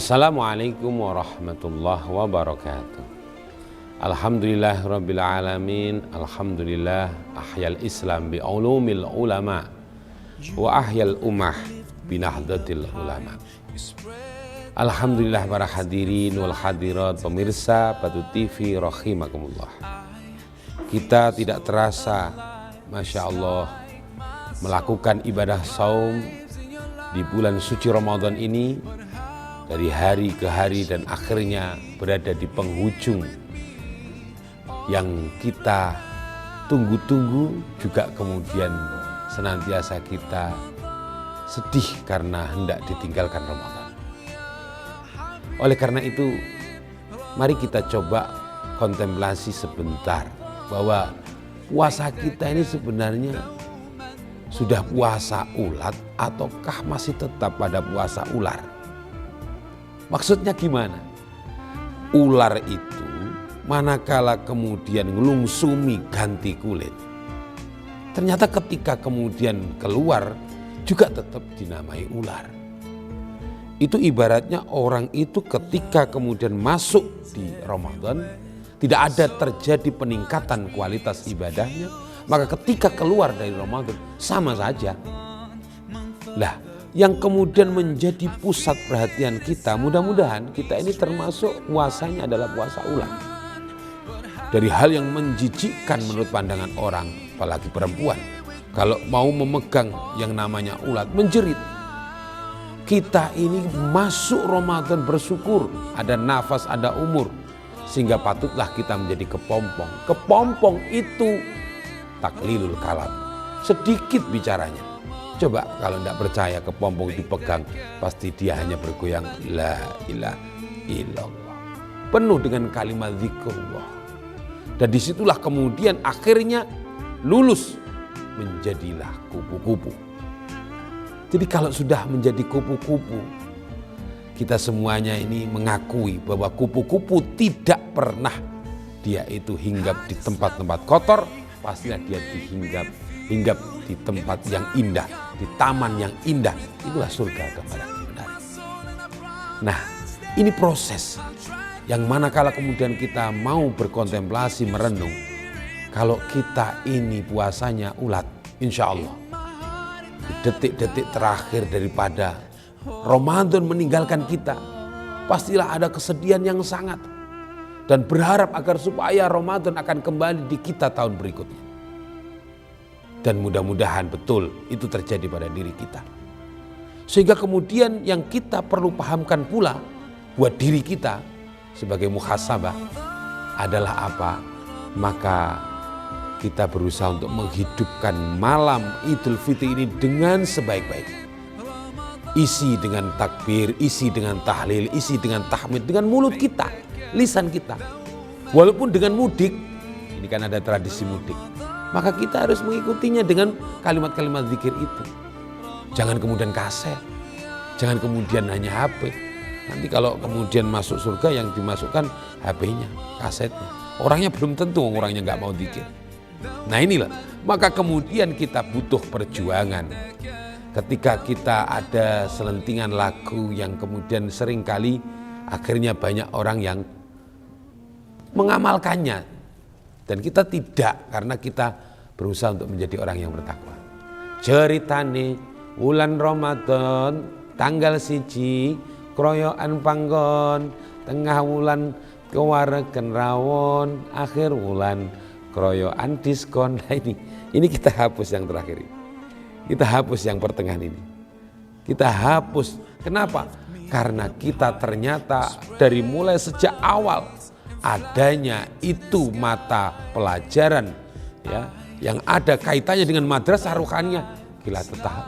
Assalamualaikum warahmatullahi wabarakatuh. Alhamdulillah rabbil alamin. Alhamdulillah ahyal islam bi ulumil ulama wa ahyal ummah binahdatil ulama. Alhamdulillah para hadirin wal hadirat, pemirsa Batu TV rahimakumullah. Kita tidak terasa, Masya Allah, melakukan ibadah saum di bulan suci Ramadan ini dari hari ke hari dan akhirnya berada di penghujung yang kita tunggu-tunggu, juga kemudian senantiasa kita sedih karena hendak ditinggalkan Ramadan. Oleh karena itu, mari kita coba kontemplasi sebentar bahwa puasa kita ini sebenarnya sudah puasa ulat ataukah masih tetap pada puasa ular. Maksudnya gimana? Ular itu manakala kemudian ngelungsumi ganti kulit, ternyata ketika kemudian keluar juga tetap dinamai ular. Itu ibaratnya orang itu ketika kemudian masuk di Ramadan tidak ada terjadi peningkatan kualitas ibadahnya, maka ketika keluar dari Ramadan sama saja. Lah, yang kemudian menjadi pusat perhatian kita, mudah-mudahan kita ini termasuk puasanya adalah puasa ular. Dari hal yang menjijikkan menurut pandangan orang, apalagi perempuan, kalau mau memegang yang namanya ulat, menjerit. Kita ini masuk Ramadan bersyukur, ada nafas, ada umur, sehingga patutlah kita menjadi kepompong. Kepompong itu taklilul kalam, sedikit bicaranya. Coba kalau tidak percaya kepompong dipegang, pasti dia hanya bergoyang la ilaha illallah, penuh dengan kalimat zikrullah. Dan disitulah kemudian akhirnya lulus, menjadilah kupu-kupu. Jadi kalau sudah menjadi kupu-kupu, kita semuanya ini mengakui bahwa kupu-kupu tidak pernah dia itu hinggap di tempat-tempat kotor, pastilah dia hinggap di tempat yang indah, di taman yang indah. Itulah surga kepada benar. Nah, ini proses yang manakala kemudian kita mau berkontemplasi, merenung, kalau kita ini puasanya ulat, insya Allah di detik-detik terakhir daripada Ramadan meninggalkan kita, pastilah ada kesedihan yang sangat, dan berharap agar supaya Ramadan akan kembali di kita tahun berikutnya. Dan mudah-mudahan betul itu terjadi pada diri kita. Sehingga kemudian yang kita perlu pahamkan pula buat diri kita sebagai muhasabah adalah apa? Maka kita berusaha untuk menghidupkan malam Idul Fitri ini dengan sebaik-baiknya. Isi dengan takbir, isi dengan tahlil, isi dengan tahmid, dengan mulut kita, lisan kita. Walaupun dengan mudik, ini kan ada tradisi mudik, maka kita harus mengikutinya dengan kalimat-kalimat zikir itu. Jangan kemudian kaset, jangan kemudian hanya HP. Nanti kalau kemudian masuk surga yang dimasukkan HP-nya, kasetnya. Orangnya belum tentu, orangnya nggak mau zikir. Nah inilah, maka kemudian kita butuh perjuangan. Ketika kita ada selentingan lagu yang kemudian seringkali akhirnya banyak orang yang mengamalkannya. Dan kita tidak, karena kita berusaha untuk menjadi orang yang bertakwa. Ceritane wulan Ramadan tanggal 1 kroyokan panggon, tengah wulan kewareken rawon, akhir wulan kroyokan diskon. Nah ini kita hapus yang terakhir ini. Kita hapus yang pertengahan ini. Kita hapus. Kenapa? Karena kita ternyata dari mulai sejak awal adanya itu mata pelajaran ya yang ada kaitannya dengan madrasah ruhaniyah,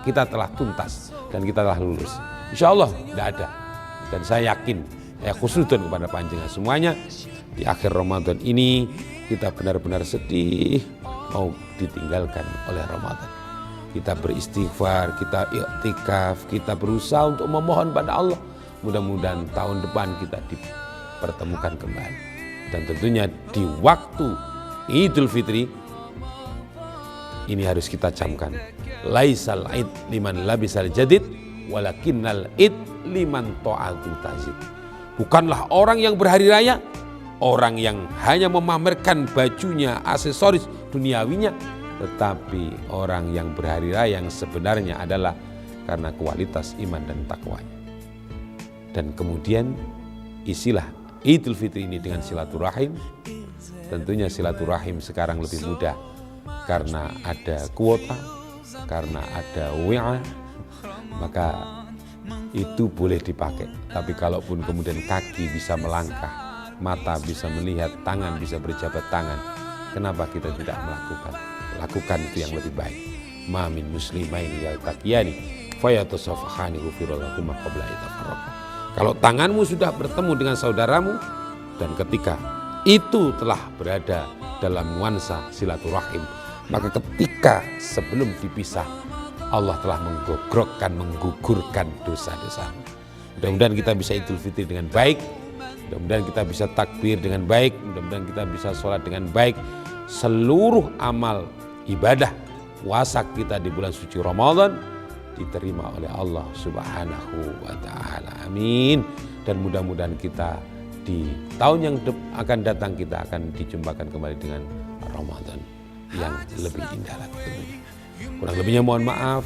kita telah tuntas dan kita telah lulus. Insya Allah tidak ada. Dan saya yakin, saya khusnudon kepada panjenengan semuanya, di akhir Ramadan ini kita benar-benar sedih mau ditinggalkan oleh Ramadan. Kita beristighfar, kita iktikaf, kita berusaha untuk memohon pada Allah. Mudah-mudahan tahun depan kita dipertemukan kembali. Dan tentunya di waktu Idul Fitri ini harus kita camkan. Laisal aid liman labisal jadid walakinnal id liman ta'atu tazid. Bukanlah orang yang berhari raya orang yang hanya memamerkan bajunya, aksesoris duniawinya, tetapi orang yang berhari raya yang sebenarnya adalah karena kualitas iman dan takwanya. Dan kemudian isilah Idul Fitri ini dengan silaturahim. Tentunya silaturahim sekarang lebih mudah karena ada kuota, karena ada WA, maka itu boleh dipakai. Tapi kalaupun kemudian kaki bisa melangkah, mata bisa melihat, tangan bisa berjabat tangan, kenapa kita tidak melakukan? Lakukan itu yang lebih baik. Ma min muslimaini yaltaqiyani fayatasafahani ghufirallahumma qabla itafarraqa. Kalau tanganmu sudah bertemu dengan saudaramu dan ketika itu telah berada dalam nuansa silaturahim, maka ketika sebelum dipisah Allah telah menggugurkan dosa-dosa. Mudah-mudahan kita bisa Idul Fitri dengan baik, mudah-mudahan kita bisa takbir dengan baik, mudah-mudahan kita bisa sholat dengan baik. Seluruh amal ibadah puasa kita di bulan suci Ramadan diterima oleh Allah Subhanahu wa ta'ala. Amin. Dan mudah-mudahan kita di tahun yang akan datang kita akan dijumpakan kembali dengan Ramadan yang lebih indah lagi. Kurang lebihnya mohon maaf.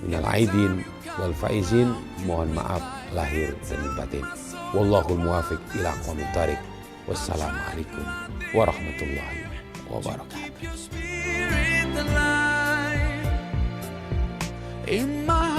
Minal aidin wal faizin, mohon maaf lahir dan batin. Wallahul muwafiq ila aqwamit thariq. Wassalamualaikum warahmatullahi wabarakatuh. In my